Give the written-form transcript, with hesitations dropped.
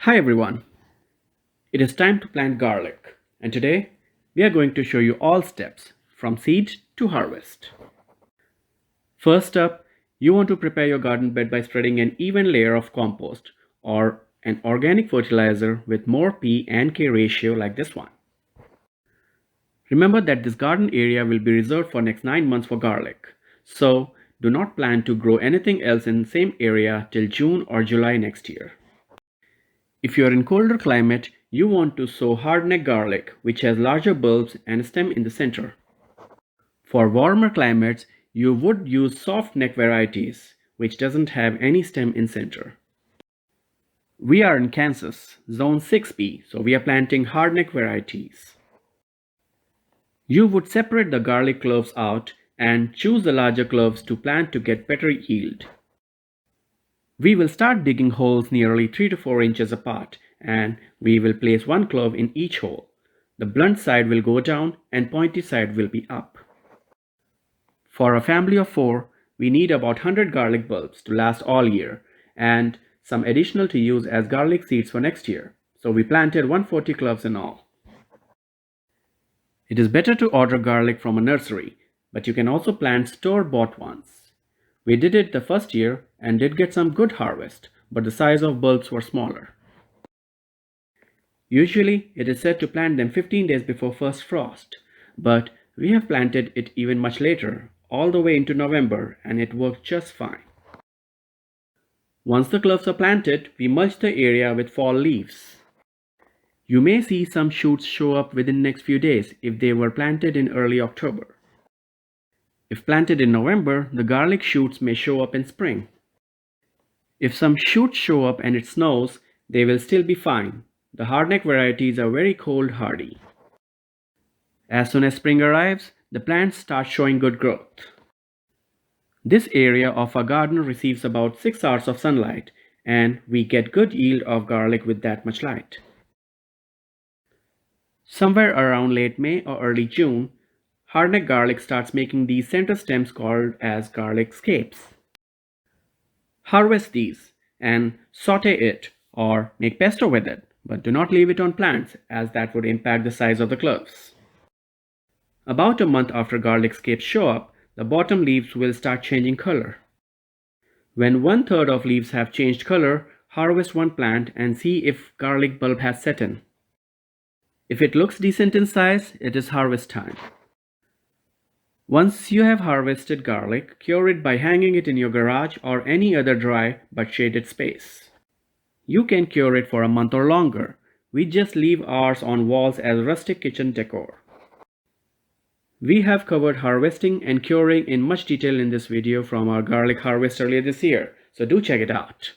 Hi everyone, it is time to plant garlic, and today we are going to show you all steps from seed to harvest. First up, you want to prepare your garden bed by spreading an even layer of compost or an organic fertilizer with more P and K ratio like this one. Remember that this garden area will be reserved for next 9 months for garlic, so do not plan to grow anything else in the same area till June or July next year. If you are in colder climate, you want to sow hardneck garlic, which has larger bulbs and a stem in the center. For warmer climates, you would use softneck varieties, which doesn't have any stem in center. We are in Kansas, zone 6B, so we are planting hardneck varieties. You would separate the garlic cloves out and choose the larger cloves to plant to get better yield. We will start digging holes nearly 3 to 4 inches apart, and we will place one clove in each hole. The blunt side will go down and pointy side will be up. For a family of 4, we need about 100 garlic bulbs to last all year and some additional to use as garlic seeds for next year. So we planted 140 cloves in all. It is better to order garlic from a nursery, but you can also plant store-bought ones. We did it the first year and did get some good harvest, but the size of bulbs were smaller. Usually, it is said to plant them 15 days before first frost, but we have planted it even much later, all the way into November, and it worked just fine. Once the cloves are planted, we mulch the area with fall leaves. You may see some shoots show up within the next few days if they were planted in early October. If planted in November, the garlic shoots may show up in spring. If some shoots show up and it snows, they will still be fine. The hardneck varieties are very cold hardy. As soon as spring arrives, the plants start showing good growth. This area of our garden receives about 6 hours of sunlight, and we get good yield of garlic with that much light. Somewhere around late May or early June, hardneck garlic starts making these center stems called as garlic scapes. Harvest these and saute it or make pesto with it, but do not leave it on plants as that would impact the size of the cloves. About a month after garlic scapes show up, the bottom leaves will start changing color. When 1/3 of leaves have changed color, harvest one plant and see if garlic bulb has set in. If it looks decent in size, it is harvest time. Once you have harvested garlic, cure it by hanging it in your garage or any other dry but shaded space. You can cure it for a month or longer. We just leave ours on walls as rustic kitchen decor. We have covered harvesting and curing in much detail in this video from our garlic harvest earlier this year, so do check it out.